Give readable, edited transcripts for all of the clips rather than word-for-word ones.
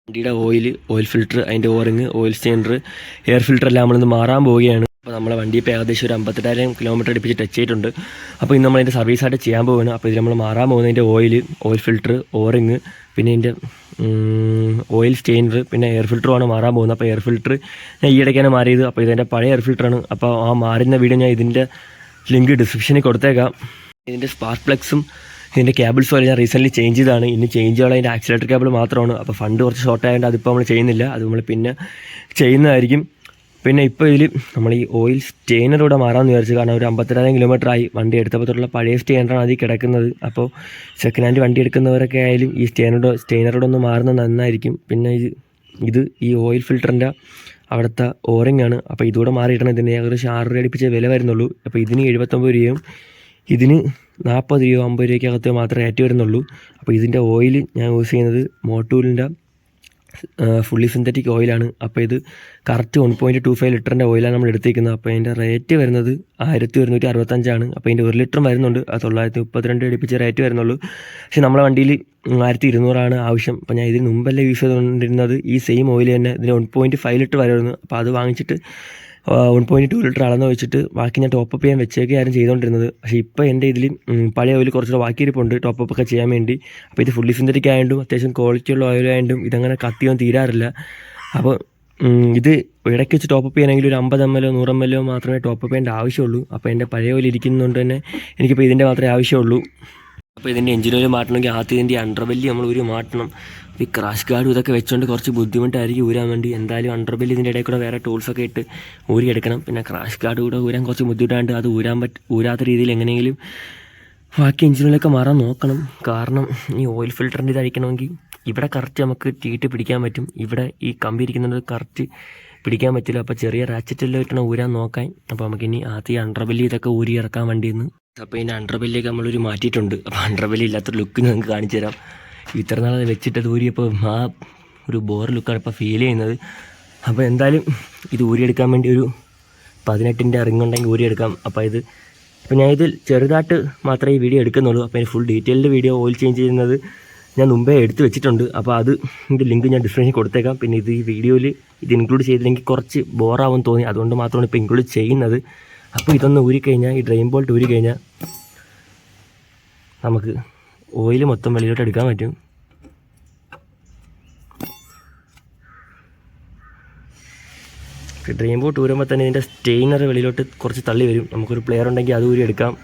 വണ്ടിയുടെ oil filter, അതിൻ്റെ O-ring, oil stainer, air filter എല്ലാം നമ്മളിന്ന് മാറാൻ പോവുകയാണ്. അപ്പോൾ നമ്മളെ വണ്ടി ഇപ്പോൾ ഏകദേശം ഒരു 58,000 കിലോമീറ്റർ അടുപ്പിച്ച് ടച്ച് ചെയ്തിട്ടുണ്ട്. അപ്പോൾ ഇന്ന് നമ്മളതിൻ്റെ സർവീസായിട്ട് ചെയ്യാൻ പോവുകയാണ്. അപ്പോൾ ഇത് നമ്മൾ മാറാൻ പോകുന്നതിൻ്റെ ഓയിൽ ഫിൽറ്റർ, ഓറിങ്, പിന്നെ ഇതിൻ്റെ ഓയിൽ സ്റ്റെയിനർ, പിന്നെ എയർ ഫിൽറ്ററുമാണ് മാറാൻ പോകുന്നത്. അപ്പോൾ എയർ ഫിൽറ്റർ ഞാൻ ഈയിടയ്ക്കാണ് മാറിയത്. അപ്പോൾ ഇതിൻ്റെ പഴയ എയർ ഫിൽറ്ററാണ്. അപ്പോൾ ആ മാറുന്ന വീഡിയോ ഞാൻ ഇതിൻ്റെ ലിങ്ക് ഡിസ്ക്രിപ്ഷനിൽ കൊടുത്തേക്കാം. ഇതിൻ്റെ സ്പാർക്ക് പ്ലഗ്സും ഇതിൻ്റെ കേബിൾസും എല്ലാം ഞാൻ റീസെൻ്റ്ലി ചേഞ്ച് ചെയ്തതാണ്. ഇനി ചേഞ്ച് ചെയ്യാനുള്ള അതിൻ്റെ ആക്സിലേറ്റർ കേബിൾ മാത്രമാണ്. അപ്പോൾ ഫണ്ട് കുറച്ച് ഷോർട്ട് ആയതുകൊണ്ട് അതിപ്പോൾ നമ്മൾ ചെയ്യുന്നില്ല. അത് നമ്മൾ പിന്നെ ചെയ്യുന്നതായിരിക്കും. പിന്നെ ഇപ്പോൾ ഇതിൽ നമ്മൾ ഈ ഓയിൽ സ്റ്റെയിനർ കൂടെ മാറാമെന്ന് വിചാരിച്ചു. കാരണം ഒരു 52,000 കിലോമീറ്റർ ആയി വണ്ടി എടുത്തപ്പോൾ തൊട്ടുള്ള പഴയ സ്റ്റെയിനറാണ് അതിൽ കിടക്കുന്നത്. അപ്പോൾ സെക്കൻഡ് ഹാൻഡ് വണ്ടി എടുക്കുന്നവരൊക്കെ ആയാലും ഈ സ്റ്റെയിനറോടെ ഒന്ന് മാറുന്നത് നന്നായിരിക്കും. പിന്നെ ഇത് ഈ ഓയിൽ ഫിൽറ്ററിൻ്റെ അവിടുത്തെ ഓറിംഗ് ആണ്. അപ്പോൾ ഇതുകൂടെ മാറിയിട്ടാണ് ഇതിന് ഏകദേശം 6 രൂപ അടുപ്പിച്ച് വില വരുന്നുള്ളൂ. അപ്പോൾ ഇതിന് 79 രൂപയും ഇതിന് 40 രൂപയോ 50 രൂപയ്ക്കകത്ത് മാത്രമേ റേറ്റ് വരുന്നുള്ളൂ. അപ്പോൾ ഇതിൻ്റെ ഓയിൽ ഞാൻ യൂസ് ചെയ്യുന്നത് മോട്ടൂലിൻ്റെ ഫുള്ളി സിന്തറ്റിക് ഓയിലാണ്. അപ്പോൾ ഇത് കറക്റ്റ് 1.25 ലിറ്ററിൻ്റെ ഓയിലാണ് നമ്മൾ എടുത്തിരിക്കുന്നത്. അപ്പോൾ അതിൻ്റെ റേറ്റ് വരുന്നത് 1165. അപ്പോൾ അതിൻ്റെ 1 ലിറ്ററും വരുന്നുണ്ട്. അത് 932 അടുപ്പിച്ച് റേറ്റ് വരുന്നുള്ളൂ. പക്ഷേ നമ്മളെ വണ്ടിയിൽ 1200 ആവശ്യം. അപ്പോൾ ഞാൻ ഇതിന് മുമ്പല്ലേ യൂസ് ചെയ്തുകൊണ്ടിരുന്നത് ഈ സെയിം ഓയിൽ തന്നെ. ഇതിന് 1.5 ലിറ്റർ വരുമായിരുന്നു. അപ്പോൾ അത് വാങ്ങിച്ചിട്ട് 1.2 ലിറ്റർ അളന്ന് വെച്ചിട്ട് ബാക്കി ഞാൻ ടോപ്പപ്പ് ചെയ്യാൻ വെച്ചേക്കായിരുന്നു ചെയ്തുകൊണ്ടിരുന്നത്. പക്ഷേ ഇപ്പോൾ എൻ്റെ ഇതിൽ പഴയ ഓയിൽ കുറച്ചുകൂടെ ബാക്കിയിരിപ്പുണ്ട് ടോപ്പപ്പ് ഒക്കെ ചെയ്യാൻ വേണ്ടി. അപ്പോൾ ഇത് ഫുള്ളി സിന്തറ്റിക് ആയതുകൊണ്ടും അത്യാവശ്യം ക്വാളിറ്റിയുള്ള ഓയിലായതുകൊണ്ടും ഇതങ്ങനെ കത്തിയൊന്നും തീരാറില്ല. അപ്പോൾ ഇത് ഇടയ്ക്ക് വെച്ച് ടോപ്പപ്പ് ചെയ്യണമെങ്കിൽ ഒരു 50 ml 100 ml മാത്രമേ ടോപ്പപ്പ് ചെയ്യേണ്ട ആവശ്യമുള്ളൂ. അപ്പോൾ എൻ്റെ പഴയ ഓയിൽ ഇരിക്കുന്നതുകൊണ്ട് തന്നെ എനിക്കിപ്പോൾ ഇതിൻ്റെ മാത്രമേ ആവശ്യമുള്ളൂ. അപ്പോൾ ഇതിൻ്റെ എഞ്ചിൻ ഓയിൽ മാറ്റണമെങ്കിൽ ആദ്യം ഇതിൻ്റെ അണ്ടർബെല്ലി നമ്മൾ മാറ്റണം. ഈ ക്രാഷ് ഗാർഡും ഇതൊക്കെ വെച്ചുകൊണ്ട് കുറച്ച് ബുദ്ധിമുട്ടായിരിക്കും ഊരാൻ വേണ്ടി. എന്തായാലും അണ്ടർബെല്ലി ഇതിൻ്റെ ഇടയിൽ കൂടെ വേറെ ടൂൾസൊക്കെ ഇട്ട് ഊരിയെടുക്കണം. പിന്നെ ക്രാഷ് ഗാർഡ് കൂടെ ഊരാൻ കുറച്ച് ബുദ്ധിമുട്ടായിട്ട് അത് ഊരാത്ത രീതിയിൽ എങ്ങനെയെങ്കിലും ബാക്കി എഞ്ചിനുകളൊക്കെ മാറാൻ നോക്കണം. കാരണം ഈ ഓയിൽ ഫിൽറ്ററിൻ്റെ ഇത് അഴിക്കണമെങ്കിൽ ഇവിടെ കറക്റ്റ് നമുക്ക് ടീട്ട് പിടിക്കാൻ പറ്റും. ഇവിടെ ഈ കമ്പി ഇരിക്കുന്നത് കറക്റ്റ് പിടിക്കാൻ പറ്റില്ല. അപ്പോൾ ചെറിയ റാച്ചറ്റെല്ലാം ഇട്ടാണ് ഊരാൻ നോക്കാൻ. അപ്പോൾ നമുക്കിനി ആദ്യം അണ്ടർബെല്ലി ഇതൊക്കെ ഊരി ഇറക്കാൻ വേണ്ടിയിൽ നിന്ന്. അപ്പോൾ ഇതിൻ്റെ അണ്ടർബെല്ലിയൊക്കെ നമ്മളൊരു മാറ്റിയിട്ടുണ്ട്. അപ്പോൾ അണ്ടർബെല്ലി ഇല്ലാത്തൊരു ലുക്ക് നിങ്ങൾക്ക് കാണിച്ചു തരാം. ഇത്ര നാളെ വെച്ചിട്ടത് ഊരിയപ്പോൾ ആ ഒരു ബോർ ലുക്കാണ് ഇപ്പോൾ ഫീൽ ചെയ്യുന്നത്. അപ്പോൾ എന്തായാലും ഇത് ഊരിയെടുക്കാൻ വേണ്ടി ഒരു 18-ൻ്റെ റിങ് ഉണ്ടെങ്കിൽ ഊരിയെടുക്കാം. അപ്പോൾ ഞാൻ ഇതിൽ ചെറുതായിട്ട് മാത്രമേ ഈ വീഡിയോ എടുക്കുന്നുള്ളൂ. അപ്പോൾ അതിന് full detailed video oil change ചെയ്യുന്നത് ഞാൻ മുമ്പേ എടുത്ത് വെച്ചിട്ടുണ്ട്. അപ്പോൾ ഇതിൻ്റെ ലിങ്ക് ഞാൻ ഡിസ്ക്രിപ്ഷനിൽ കൊടുത്തേക്കാം. പിന്നെ ഈ വീഡിയോയിൽ ഇത് ഇൻക്ലൂഡ് ചെയ്തില്ലെങ്കിൽ കുറച്ച് ബോറാവും തോന്നി, അതുകൊണ്ട് മാത്രമാണ് ഇപ്പോൾ ഇൻക്ലൂഡ് ചെയ്യുന്നത്. അപ്പോൾ ഇതൊന്ന് ഊരിക്കഴിഞ്ഞാൽ, ഈ ഡ്രെയിൻ ബോൾട്ട് ഊരിക്കഴിഞ്ഞാൽ നമുക്ക് ഓയിൽ മൊത്തം വെളിയിലോട്ട് എടുക്കാൻ പറ്റും. ഡ്രെയിൻ ബോൾട്ട് ഊരുമ്പോൾ തന്നെ ഇതിൻ്റെ സ്റ്റെയിനർ വെളിയിലോട്ട് കുറച്ച് തള്ളി വരും. നമുക്കൊരു പ്ലെയർ ഉണ്ടെങ്കിൽ അത് ഊരി എടുക്കാം.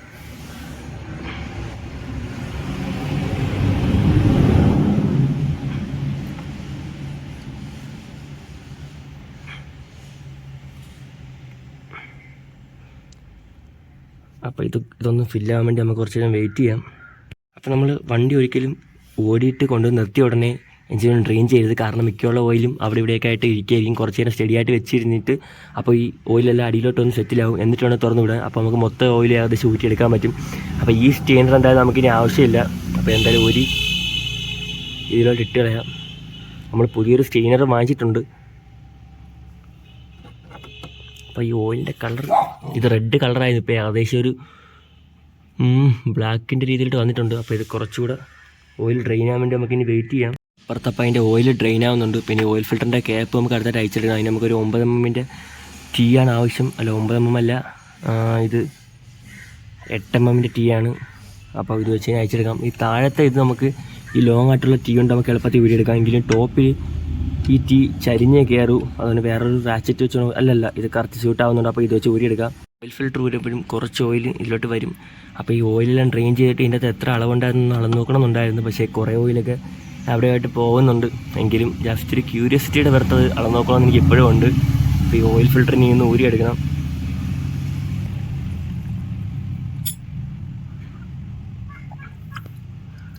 അപ്പോൾ ഇതൊന്ന് ഫില്ലാകാൻ വേണ്ടി നമുക്ക് കുറച്ച് നേരം വെയിറ്റ് ചെയ്യാം. അപ്പോൾ നമ്മൾ വണ്ടി ഒരിക്കലും ഓടിയിട്ട് കൊണ്ട് നിർത്തിയ ഉടനെ എഞ്ചിൻ ഡ്രെയിൻ ചെയ്യരുത്. കാരണം മിക്കുള്ള ഓയിലും അവിടെ ഇവിടെയൊക്കെ ആയിട്ട് ഇരിക്കുകയായിരിക്കും. കുറച്ച് നേരം സ്റ്റഡി ആയിട്ട് വെച്ചിരുന്നിട്ട് അപ്പോൾ ഈ ഓയിലെല്ലാം അടിയിലോട്ടൊന്ന് സെറ്റിലാവും. എന്നിട്ട് വേണം തുറന്നു വിടാൻ. അപ്പോൾ നമുക്ക് മൊത്തം ഓയിൽ ഏകദേശം ഊറ്റിയെടുക്കാൻ പറ്റും. അപ്പോൾ ഈ സ്റ്റെയിനർ എന്തായാലും നമുക്കിനി ആവശ്യമില്ല. അപ്പോൾ എന്തായാലും ഇതിലോട്ട് ഇട്ട് കളയാം. നമ്മൾ പുതിയൊരു സ്റ്റെയിനർ വാങ്ങിച്ചിട്ടുണ്ട്. അപ്പോൾ ഈ ഓയിലിൻ്റെ കളർ ഇത് റെഡ് കളറായിരുന്നു. ഇപ്പോൾ ഏകദേശം ഒരു ബ്ലാക്കിൻ്റെ രീതിയിലിട്ട് വന്നിട്ടുണ്ട്. അപ്പോൾ ഇത് കുറച്ചുകൂടെ ഓയിൽ ഡ്രെയിൻ ആകാൻ വേണ്ടി നമുക്കിനി വെയിറ്റ് ചെയ്യാം. അപ്പുറത്തപ്പോൾ അതിൻ്റെ ഓയിൽ ഡ്രെയിൻ ആവുന്നുണ്ട്. പിന്നെ ഓയിൽ ഫിൽറ്ററിൻ്റെ ക്യാപ്പ് നമുക്ക് അടുത്തായിട്ട് അയച്ചെടുക്കണം. അതിന് നമുക്കൊരു 9 mm ടീ ആണ് ആവശ്യം. അല്ല 9 mm അല്ല, ഇത് 8 mm ടീ ആണ്. അപ്പോൾ ഇത് വെച്ച് അയച്ചെടുക്കാം. ഈ താഴത്തെ ഇത് നമുക്ക് ഈ ലോങ് ആയിട്ടുള്ള ടീ കൊണ്ട് നമുക്ക് എളുപ്പത്തിൽ വീടിയെടുക്കാം. എങ്കിലും ടോപ്പിൽ ഈ ടീ ചരിഞ്ഞേ കയറും. അതുകൊണ്ട് വേറൊരു റാച്ചറ്റ് വെച്ച് അല്ലല്ല ഇത് കറക്റ്റ് സ്യൂട്ട് ആവുന്നുണ്ട്. അപ്പോൾ ഇത് വെച്ച് ഊരിയെടുക്കാം. ഓയിൽ ഫിൽറ്റർ ഊരുമ്പോഴും കുറച്ച് ഓയിൽ ഇതിലോട്ട് വരും. അപ്പോൾ ഈ ഓയിലെല്ലാം ഡ്രെയിൻ ചെയ്തിട്ട് ഇതിൻ്റെ അകത്ത് എത്ര അളവുണ്ടായിരുന്നു അളന്ന് നോക്കണമെന്നുണ്ടായിരുന്നു. പക്ഷേ കുറേ ഓയിലൊക്കെ അവിടെയായിട്ട് പോകുന്നുണ്ട്. എങ്കിലും ജസ്റ്റ് ഒരു ക്യൂരിയോസിറ്റിയുടെ പുറത്തത് അളന്ന് നോക്കണമെന്ന് എനിക്ക് ഇപ്പോഴും ഉണ്ട്. അപ്പോൾ ഈ ഓയിൽ ഫിൽറ്ററിന് ഇന്ന് ഊരിയെടുക്കണം.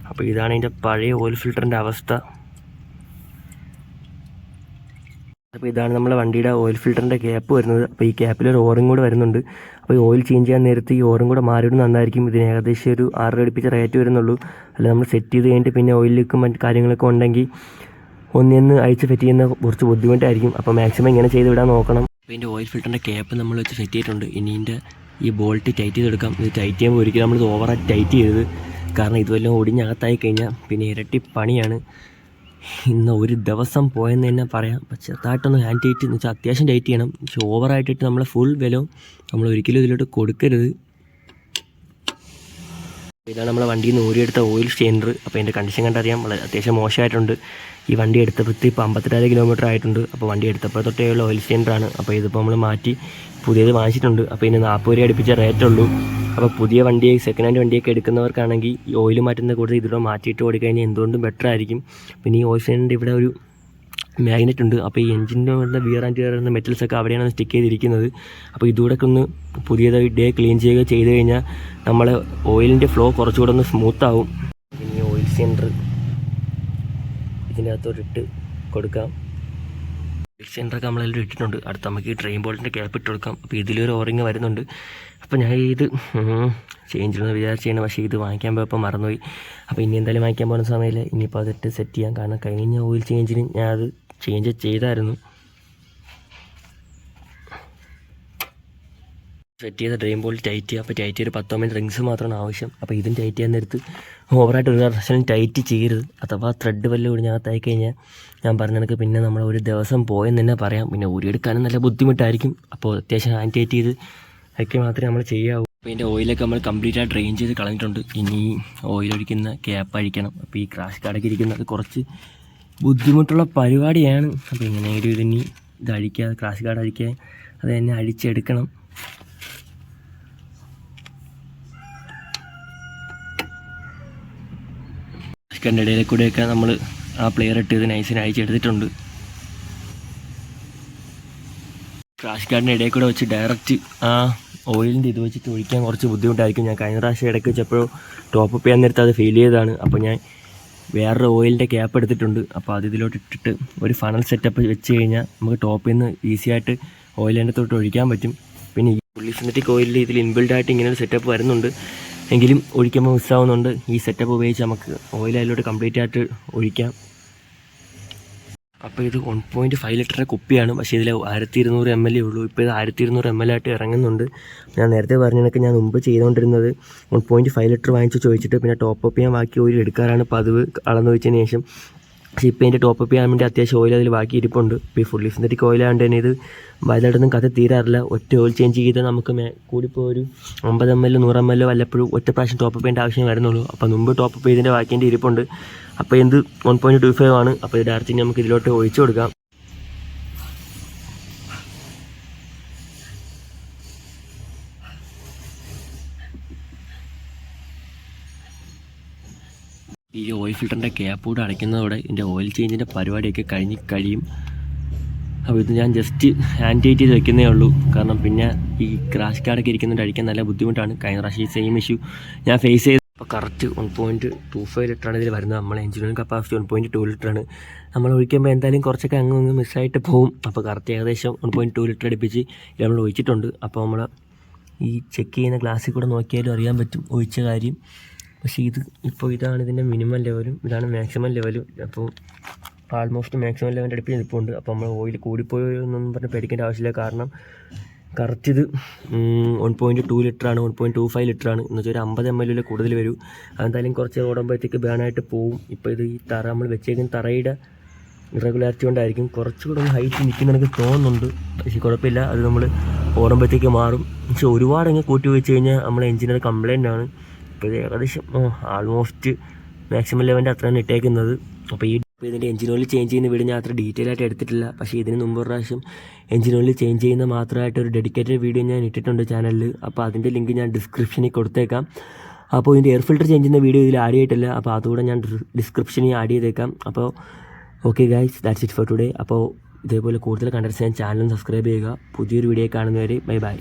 അപ്പോൾ ഇതാണ് ഇതിൻ്റെ പഴയ ഓയിൽ ഫിൽറ്ററിൻ്റെ അവസ്ഥ. അപ്പോൾ ഇതാണ് നമ്മുടെ വണ്ടിയുടെ ഓയിൽ ഫിൽറ്ററിൻ്റെ ക്യാപ്പ് വരുന്നത്. അപ്പോൾ ഈ ക്യാപ്പിലൊരു ഓറും കൂടെ വരുന്നുണ്ട്. അപ്പോൾ ഈ ഓയിൽ ചേഞ്ച് ചെയ്യാൻ നേരത്ത് ഈ ഓറും കൂടെ മാറിയിട്ട് നന്നായിരിക്കും. ഇതിന് ഏകദേശം ഒരു 6 രൂപ അടുപ്പിച്ച് റേറ്റ് വരുന്നുള്ളൂ. അല്ല നമ്മൾ സെറ്റ് ചെയ്ത് കഴിഞ്ഞിട്ട് പിന്നെ ഓയിലേക്കും മറ്റ് കാര്യങ്ങളൊക്കെ ഉണ്ടെങ്കിൽ ഒന്നിന്ന് അഴിച്ച് സെറ്റ് ചെയ്യുന്ന കുറച്ച് ബുദ്ധിമുട്ടായിരിക്കും. അപ്പോൾ മാക്സിമം ഇങ്ങനെ ചെയ്ത് വിടാൻ നോക്കണം. അപ്പോൾ ഇതിൻ്റെ ഓയിൽ ഫിൽറ്ററിൻ്റെ ക്യാപ്പ് നമ്മൾ വെച്ച് സെറ്റ് ചെയ്തിട്ടുണ്ട്. ഇനി ഇതിൻ്റെ ഈ ബോൾട്ട് ടൈറ്റ് ചെയ്തെടുക്കാം. ഇത് ടൈറ്റ് ചെയ്യുമ്പോൾ ഒരിക്കലും നമ്മളിത് ഓവറായിട്ട് ടൈറ്റ് ചെയ്യരുത്. കാരണം ഇതുവെല്ലാം ഒടിഞ്ഞകത്തായി കഴിഞ്ഞാൽ പിന്നെ ഇരട്ടി പണിയാണ്. ഇന്ന് ഒരു ദിവസം പോയെന്ന് തന്നെ പറയാം. അപ്പം ചെറുതായിട്ടൊന്ന് ഹാൻഡ് ടൈറ്റ് എന്ന് വെച്ചാൽ അത്യാവശ്യം ടൈറ്റ് ചെയ്യണം. പക്ഷെ ഓവറായിട്ടിട്ട് നമ്മളെ ഫുൾ ബലവും നമ്മൾ ഒരിക്കലും ഇതിലോട്ട് കൊടുക്കരുത്. ഇതാണ് നമ്മളെ വണ്ടിയിൽ നിന്ന് ഊരിയെടുത്ത ഓയിൽ സ്റ്റെയിനർ. അപ്പോൾ അതിൻ്റെ കണ്ടീഷൻ കണ്ടറിയാം, അത്യാവശ്യം മോശമായിട്ടുണ്ട്. ഈ വണ്ടി എടുത്തപ്പോഴത്തെ ഇപ്പോൾ 52 കിലോമീറ്റർ ആയിട്ടുണ്ട്. അപ്പോൾ വണ്ടി എടുത്തപ്പോൾ തൊട്ടേയുള്ള ഓയിൽ സ്റ്റെയിനറാണ്. അപ്പോൾ ഇതിപ്പോൾ നമ്മൾ മാറ്റി പുതിയത് വാങ്ങിച്ചിട്ടുണ്ട്. അപ്പോൾ ഇതിന് 40 രൂപ അടുപ്പിച്ച റേറ്റുള്ളൂ. അപ്പോൾ പുതിയ വണ്ടി സെക്കൻഡ് ഹാൻഡ് വണ്ടിയൊക്കെ എടുക്കുന്നവർക്കാണെങ്കിൽ ഈ ഓയിൽ മാറ്റുന്ന കൂടുതൽ ഇതിലൂടെ മാറ്റിയിട്ട് ഓടിക്കഴിഞ്ഞാൽ എന്തുകൊണ്ടും ബെറ്റർ ആയിരിക്കും. പിന്നെ ഈ ഓയിൽ സ്റ്റെയിനറിൻ്റെ ഇവിടെ ഒരു മാഗ്നറ്റ് ഉണ്ട്. അപ്പോൾ ഈ എഞ്ചിൻ്റെ വരുന്ന വിയർ ആൻഡ് ടിയർ എന്ന മെറ്റൽസൊക്കെ അവിടെയാണ് സ്റ്റിക്ക് ചെയ്തിരിക്കുന്നത്. അപ്പോൾ ഇതുകൂടെ ഒന്ന് പുതിയതായി ക്ലീൻ ചെയ്യുക ചെയ്ത് കഴിഞ്ഞാൽ നമ്മളെ ഓയിലിൻ്റെ ഫ്ലോ കുറച്ചുകൂടെ ഒന്ന് സ്മൂത്താവും. പിന്നെ ഈ ഓയിൽ സ്റ്റെയിനർ ഇതിൻ്റെ അകത്തോട്ടിട്ട് കൊടുക്കാം. ഓയിൽ സ്റ്റെയിനറൊക്കെ നമ്മളെല്ലാം ഇട്ടിട്ടുണ്ട്. അടുത്ത് നമുക്ക് ഈ ട്രെയിൻ ബോൾട്ടിൻ്റെ ക്യാപ്പ് ഇട്ട് കൊടുക്കാം. അപ്പോൾ ഇതിലൊരു ഓറിങ് വരുന്നുണ്ട്. അപ്പോൾ ഞാൻ ഇത് ചേഞ്ച് ചെയ്യണമെന്ന് വിചാരിച്ചാണ്, പക്ഷേ ഇത് വാങ്ങിക്കാൻ പോയപ്പോൾ മറന്നുപോയി. അപ്പോൾ ഇനി എന്തായാലും വാങ്ങിക്കാൻ പോകുന്ന സമയത്ത് ഇനിയിപ്പോൾ അതിട്ട് സെറ്റ് ചെയ്യാം. കാരണം കഴിഞ്ഞ ഓയിൽ ചേഞ്ചിന് ഞാൻ അത് ചേഞ്ച് ചെയ്തായിരുന്നു. സെറ്റ് ചെയ്ത ഡ്രെയിൻ ബോൾട്ട് ടൈറ്റ് ചെയ്യുക. അപ്പോൾ ടൈറ്റ് ചെയ്ത് 19 റിങ്സ് മാത്രമാണ് ആവശ്യം. അപ്പോൾ ഇതും ടൈറ്റ് ചെയ്യാൻ നേരത്ത് ഓവറായിട്ട് ഒരു പ്രാവശ്യം ടൈറ്റ് ചെയ്യരുത്. അഥവാ ത്രെഡ് വല്ലതും ഒടിഞ്ഞകത്തായി കഴിഞ്ഞാൽ ഞാൻ പറഞ്ഞ കണക്ക് പിന്നെ നമ്മൾ ഒരു ദിവസം പോയെന്ന് തന്നെ പറയാം. പിന്നെ ഊരിയെടുക്കാനും നല്ല ബുദ്ധിമുട്ടായിരിക്കും. അപ്പോൾ അത്യാവശ്യം ഹാൻഡ് ടൈറ്റ് ചെയ്ത് ഒക്കെ മാത്രമേ നമ്മൾ ചെയ്യാവൂ. അപ്പോൾ ഇതിൻ്റെ ഓയിലൊക്കെ നമ്മൾ കംപ്ലീറ്റ് ആയിട്ട് ഡ്രെയിൻ ചെയ്ത് കളഞ്ഞിട്ടുണ്ട്. ഇനി ഓയിലൊഴിക്കുന്ന ക്യാപ്പ് അഴിക്കണം. അപ്പോൾ ഈ ക്രാഷ് കാർഡൊക്കെ ഇരിക്കുന്നത് കുറച്ച് ബുദ്ധിമുട്ടുള്ള പരിപാടിയാണ്. അപ്പോൾ ഇങ്ങനെയെങ്കിലും ഇതിനി ഇത് അഴിക്കുക, ക്രാഷ് കാർഡ് അഴിക്കുക, അത് തന്നെ അഴിച്ചെടുക്കണം. ക്രാഷ് കാർഡിൻ്റെ ഇടയിൽ കൂടെയൊക്കെ നമ്മൾ ആ പ്ലെയർ ഇട്ട് ഇത് നൈസിന് അഴിച്ചെടുത്തിട്ടുണ്ട്. ക്രാഷ് കാർഡിൻ്റെ ഇടയിൽ കൂടെ വെച്ച് ഡയറക്റ്റ് ആ ഓയിലിൻ്റെ ഇത് വെച്ചിട്ട് ഒഴിക്കാൻ കുറച്ച് ബുദ്ധിമുട്ടായിരിക്കും. ഞാൻ കഴിഞ്ഞ പ്രാവശ്യം ഇടയ്ക്ക് വെച്ചപ്പോഴോ ടോപ്പ് അപ്പ് ചെയ്യാൻ നേരത്തെ അത് ഫീൽ ചെയ്തതാണ്. അപ്പോൾ ഞാൻ വേറൊരു ഓയിലിൻ്റെ ക്യാപ്പ് എടുത്തിട്ടുണ്ട്. അപ്പോൾ അത് ഇതിലോട്ട് ഇട്ടിട്ട് ഒരു ഫണൽ സെറ്റപ്പ് വെച്ച് കഴിഞ്ഞാൽ നമുക്ക് ടോപ്പിൽ നിന്ന് ഈസി ആയിട്ട് ഓയിലിൻ്റെ തൊട്ട് ഒഴിക്കാൻ പറ്റും. പിന്നെ ഈ ഫുള്ളി സിന്തറ്റിക് ഓയിലിൽ ഇതിൽ ഇൻബിൽഡായിട്ട് ഇങ്ങനെ ഒരു സെറ്റപ്പ് വരുന്നുണ്ട്, എങ്കിലും ഒഴിക്കുമ്പോൾ മിസ്സാവുന്നുണ്ട്. ഈ സെറ്റപ്പ് ഉപയോഗിച്ച് നമുക്ക് ഓയിൽ അതിലോട്ട് കംപ്ലീറ്റ് ആയിട്ട് ഒഴിക്കാം. അപ്പോൾ ഇത് 1.5 ലിറ്ററിൻ്റെ കുപ്പിയാണ്. പക്ഷേ ഇതിൽ 1200 ml ഉള്ളൂ. ഇപ്പോൾ ഇത് 1200 ml ആയിട്ട് ഇറങ്ങുന്നുണ്ട്. ഞാൻ നേരത്തെ പറഞ്ഞതൊക്കെ ഞാൻ മുമ്പ് ചെയ്തുകൊണ്ടിരുന്നത് 1.5 ലിറ്റർ വാങ്ങിച്ച് ചോദിച്ചിട്ട് പിന്നെ ടോപ്പ് അപ്പ് ചെയ്യാൻ ബാക്കി ഓയിൽ എടുക്കാറാണ് പതിവ് അളന്ന് വെച്ചതിന് ശേഷം. പക്ഷേ ഇപ്പോൾ ഇതിൻ്റെ ടോപ്പ് അപ്പ് ചെയ്യാൻ വേണ്ടി അത്യാവശ്യം ഓയിൽ അതിൽ ബാക്കി ഇരിപ്പുണ്ട്. ഇപ്പോൾ ഈ ഫുള്ളി സിന്തറ്റിക് ഓയിലായതുകൊണ്ട് തന്നെ ഇത് വലുതായിട്ടൊന്നും കഥ തീരാറില്ല. ഒറ്റ ഓയിൽ ചേഞ്ച് ചെയ്താൽ നമുക്ക് കൂടിപ്പോൾ ഒരു 50 ml 100 ml വല്ലപ്പോഴും ഒറ്റ പ്രാവശ്യം ടോപ്പ് അപ്പ് ചെയ്യേണ്ട ആവശ്യം വരുന്നുള്ളൂ. അപ്പോൾ മുമ്പ് ടോപ്പ് അപ്പ് ചെയ്തതിൻ്റെ ബാക്കിൻ്റെ ഇരിപ്പുണ്ട്. അപ്പോൾ എന്ത് 1.25 ആണ്. അപ്പോൾ ഇത് ഡയറക്റ്റ് നമുക്ക് ഇതിലോട്ട് ഒഴിച്ചു കൊടുക്കാം. ഈ ഓയിൽ ഫിൽറ്ററിൻ്റെ ക്യാപ്പ് കൂടെ അടയ്ക്കുന്നതോടെ ഇതിൻ്റെ ഓയിൽ ചേഞ്ചിൻ്റെ പരിപാടിയൊക്കെ കഴിയും. അപ്പോൾ ഇത് ഞാൻ ജസ്റ്റ് ഹാൻഡ് ടൈറ്റ് ചെയ്ത് വെക്കുന്നേ ഉള്ളൂ. കാരണം പിന്നെ ഈ ക്രാഷ് കാർഡൊക്കെ ഇരിക്കുന്നുണ്ട് അടിക്കാൻ നല്ല ബുദ്ധിമുട്ടാണ്. കഴിഞ്ഞ പ്രാവശ്യം ഈ സെയിം ഇഷ്യൂ ഞാൻ ഫേസ് ചെയ്ത്. അപ്പോൾ കറക്റ്റ് 1.25 ലിറ്ററാണ് ഇതിൽ വരുന്നത്. നമ്മളെ എഞ്ചിൻ കപ്പാസിറ്റി 1.2 ലിറ്ററാണ്. നമ്മൾ ഒഴിക്കുമ്പോൾ എന്തായാലും കുറച്ചൊക്കെ അങ്ങ് മിസ്സായിട്ട് പോകും. അപ്പോൾ കറക്റ്റ് ഏകദേശം 1.2 ലിറ്റർ അടുപ്പിച്ച് ഇത് നമ്മൾ ഒഴിച്ചിട്ടുണ്ട്. അപ്പോൾ നമ്മൾ ഈ ചെക്ക് ചെയ്യുന്ന ഗ്ലാസ്സിൽ കൂടെ നോക്കിയാലും അറിയാൻ പറ്റും ഒഴിച്ച കാര്യം. പക്ഷേ ഇപ്പോൾ ഇതാണ് ഇതിൻ്റെ മിനിമം ലെവലും ഇതാണ് മാക്സിമം ലെവലും. അപ്പോൾ ആൾമോസ്റ്റ് മാക്സിമം ലെവലിൻ്റെ അടുപ്പിൽ നിൽപ്പുണ്ട്. അപ്പോൾ നമ്മൾ ഓയിൽ കൂടിപ്പോയോ എന്നൊന്നും പറഞ്ഞ് പേടിക്കേണ്ട ആവശ്യമില്ല. കാരണം കറക്റ്റ് ഇത് 1.2 ലിറ്ററാണ്, 1.25 ലിറ്ററാണ്. എന്ന് വെച്ചാൽ ഒരു 50 ml കൂടുതൽ വരും. അതെന്തായാലും കുറച്ച് ഓടുമ്പോഴത്തേക്ക് ബേണായിട്ട് പോവും. ഇപ്പോൾ ഇത് ഈ തറ നമ്മൾ വെച്ചേക്കുന്ന തറയുടെ ഇറഗുലാരിറ്റി കൊണ്ടായിരിക്കും കുറച്ചുകൂടെ ഒന്ന് ഹൈറ്റ് നിൽക്കുന്ന എനിക്ക് തോന്നുന്നുണ്ട്. പക്ഷേ കുഴപ്പമില്ല, അത് നമ്മൾ ഓടുമ്പോഴത്തേക്ക് മാറും. പക്ഷെ ഒരുപാട് അങ്ങ് കൂട്ടി വെച്ച് കഴിഞ്ഞാൽ നമ്മളെ എഞ്ചിനൊരു കംപ്ലൈൻ്റ് ആണ്. ഇപ്പോൾ ഇത് ഏകദേശം ആൾമോസ്റ്റ് മാക്സിമം ലെവലിൻ്റെ അത്രയാണ് ഇട്ടേക്കുന്നത്. അപ്പോൾ ഇതിൻ്റെ എഞ്ചിൻ ഓയിൽ ചേഞ്ച് ചെയ്യുന്ന വീഡിയോ ഞാൻ അത്ര ഡീറ്റെയിൽ ആയിട്ട് എടുത്തിട്ടില്ല. പക്ഷേ ഇതിന് മുമ്പ് ഒരു പ്രാവശ്യം എഞ്ചിൻ ഓയിൽ ചേഞ്ച് ചെയ്യുന്ന മാത്രമായിട്ട് ഒരു ഡെഡിക്കേറ്റഡ് വീഡിയോ ഞാൻ ഇട്ടിട്ടുണ്ട് ചാനലിൽ. അപ്പോൾ അതിൻ്റെ ലിങ്ക് ഞാൻ ഡിസ്ക്രിപ്ഷനിൽ കൊടുത്തേക്കാം. അപ്പോൾ ഇതിൻ്റെ എയർ ഫിൽറ്റർ ചേഞ്ച് ചെയ്യുന്ന വീഡിയോ ഇതിൽ ആഡ് ചെയ്തിട്ടില്ല. അപ്പോൾ അതുകൂടെ ഞാൻ ഡിസ്ക്രിപ്ഷനിൽ ആഡ് ചെയ്തേക്കാം. അപ്പോൾ okay guys, that's it for today. അപ്പോൾ ഇതേപോലെ കൂടുതൽ കണ്ടൻസ് ഞാൻ ചാനലും സബ്സ്ക്രൈബ് ചെയ്യുക. പുതിയൊരു വീഡിയോ കാണുന്നവരെ ബൈ ബൈ.